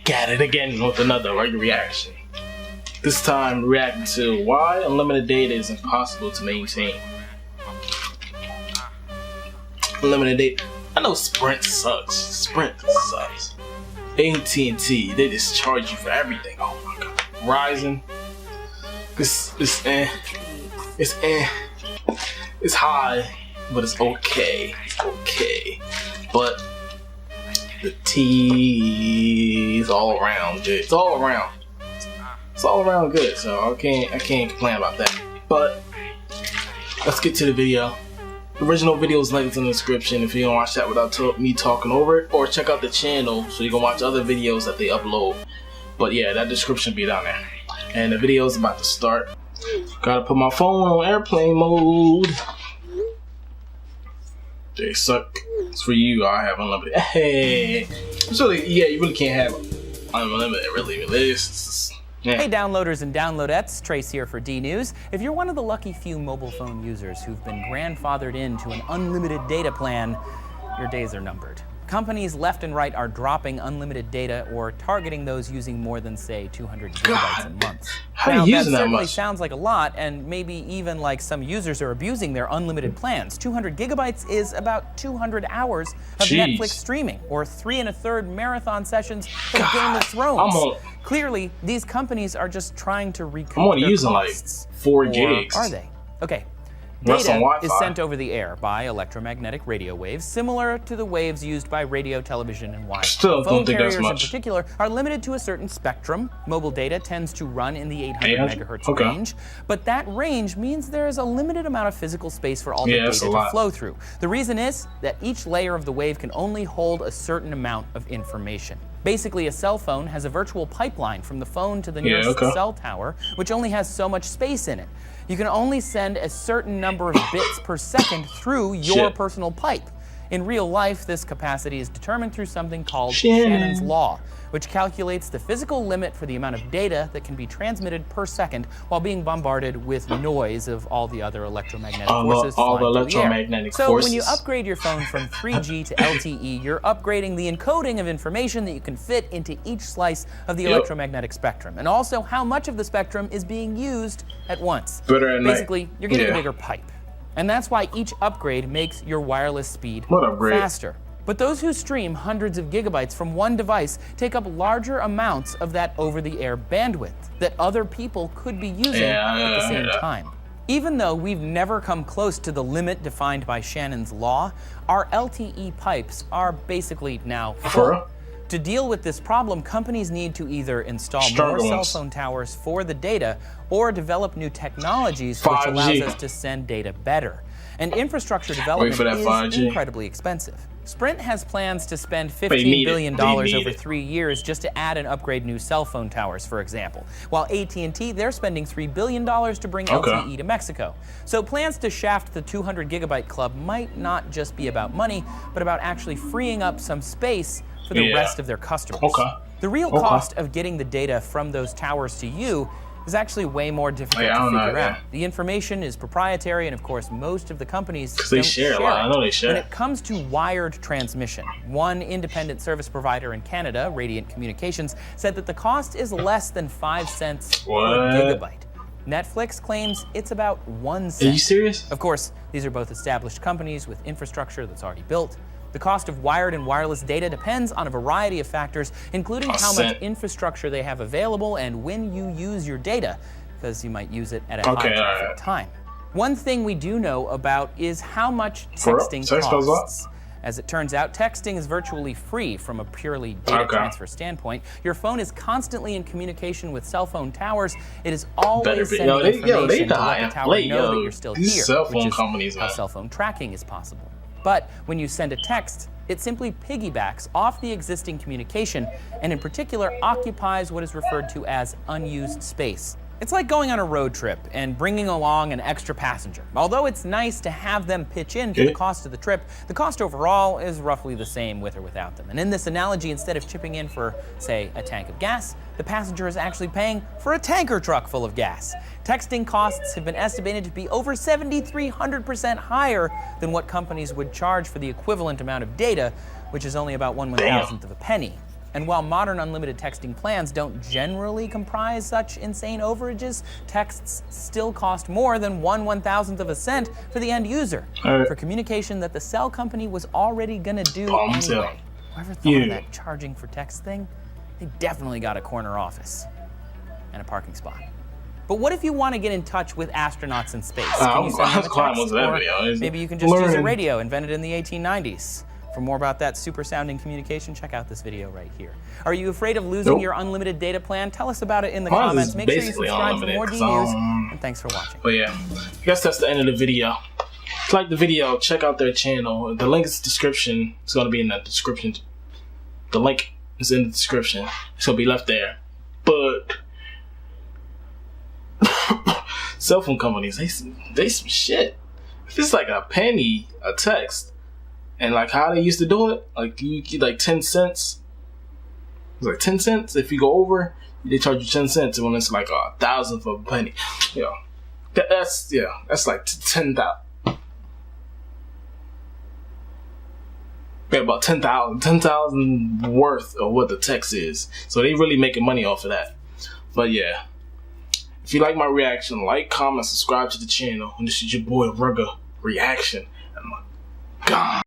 back at it again with another Rugga reaction. This time reacting to why unlimited data is impossible to maintain. Unlimited data. I know Sprint sucks. Sprint sucks. AT&T, they just charge you for everything. Oh my god. Verizon. It's It's high, but it's okay. It's okay. But the T is all around good. It's all around. It's all around good, so I can't complain about that. But let's get to the video. The original video is linked in the description if you don't watch that without me talking over it, or check out the channel so you can watch other videos that they upload. But yeah, that description be down there. And the video is about to start. Gotta put my phone on airplane mode. They suck. It's for you. I have unlimited. Hey, so yeah, you really can't have unlimited. Really, yeah. Hey downloaders and downloadettes, Trace here for D News. If you're one of the lucky few mobile phone users who've been grandfathered into an unlimited data plan, your days are numbered. Companies left and right are dropping unlimited data or targeting those using more than, say, 200 gigabytes a month. How are you using that certainly much? Sounds like a lot, and maybe even like some users are abusing their unlimited plans. 200 gigabytes is about 200 hours of Netflix streaming, or 3 1/3 marathon sessions of Game of Thrones. Clearly, these companies are just trying to recoup I'm only their using costs. like 4 gigs. Or are they? Okay. That's on Data Wi-Fi. is sent over the air by electromagnetic radio waves, similar to the waves used by radio, television, and Wi-Fi. Still Phone don't think that's carriers in much. particular are limited to a certain spectrum. Mobile data tends to run in the 800 megahertz Okay. range, but that range means there is a limited amount of physical space for all the that's data a to lot. flow through. The reason is that each layer of the wave can only hold a certain amount of information. Basically, a cell phone has a virtual pipeline from the phone to the nearest cell tower, which only has so much space in it. You can only send a certain number of bits per second through your personal pipe. In real life, this capacity is determined through something called Shannon's Law, which calculates the physical limit for the amount of data that can be transmitted per second while being bombarded with noise of all the other electromagnetic forces flying through the air. So when you upgrade your phone from 3G to LTE, you're upgrading the encoding of information that you can fit into each slice of the electromagnetic spectrum, and also how much of the spectrum is being used at once. Basically, you're getting a bigger pipe. And that's why each upgrade makes your wireless speed faster. But those who stream hundreds of gigabytes from one device take up larger amounts of that over-the-air bandwidth that other people could be using at the same time. Even though we've never come close to the limit defined by Shannon's Law, our LTE pipes are basically now full. To deal with this problem, companies need to either install more cell phone towers for the data or develop new technologies which allows us to send data better. And infrastructure development is incredibly expensive. Sprint has plans to spend $15 billion over 3 years just to add and upgrade new cell phone towers, for example. While AT&T, they're spending $3 billion to bring LTE to Mexico. So plans to shaft the 200 gigabyte club might not just be about money, but about actually freeing up some space for the rest of their customers. The real cost of getting the data from those towers to you is actually way more difficult to figure out. The information is proprietary, and of course, most of the companies don't share it. I know they share. When it comes to wired transmission, one independent service provider in Canada, Radiant Communications, said that the cost is less than 5 cents per gigabyte. Netflix claims it's about 1 cent. Are you serious? Of course, these are both established companies with infrastructure that's already built. The cost of wired and wireless data depends on a variety of factors, including how much infrastructure they have available and when you use your data, because you might use it at a high time. One thing we do know about is how much texting costs. As it turns out, texting is virtually free from a purely data transfer standpoint. Your phone is constantly in communication with cell phone towers. It is always sending information to let the tower know that you're still here, which is how cell phone tracking is possible. But when you send a text, it simply piggybacks off the existing communication and in particular occupies what is referred to as unused space. It's like going on a road trip and bringing along an extra passenger. Although it's nice to have them pitch in for the cost of the trip, the cost overall is roughly the same with or without them. And in this analogy, instead of chipping in for, say, a tank of gas, the passenger is actually paying for a tanker truck full of gas. Texting costs have been estimated to be over 7,300% higher than what companies would charge for the equivalent amount of data, which is only about 1/1000th of a penny. And while modern unlimited texting plans don't generally comprise such insane overages, texts still cost more than 1/1000th of a cent for the end user for communication that the cell company was already gonna do anyway. Whoever thought of that charging for text thing? They definitely got a corner office and a parking spot. But what if you want to get in touch with astronauts in space? Can you send them a text? Or maybe you can just use a radio invented in the 1890s. For more about that super sounding communication, check out this video right here. Are you afraid of losing your unlimited data plan? Tell us about it in the comments. Make sure you subscribe for more D News, and thanks for watching. But yeah, I guess that's the end of the video. If you like the video, check out their channel. The link is in the description. It's going to be in the description. The link is in the description. It's going to be left there. But cell phone companies, they some shit. If it's like a penny a text, and like how they used to do it, like you get like 10 cents. It's like 10 cents. If you go over, they charge you 10 cents. And when it's like 1,000 for a penny, you know, that's like 10,000. Yeah, about 10,000 worth of what the text is. So they really making money off of that. But yeah, if you like my reaction, like, comment, subscribe to the channel. And this is your boy A.Rugga reaction. And my God.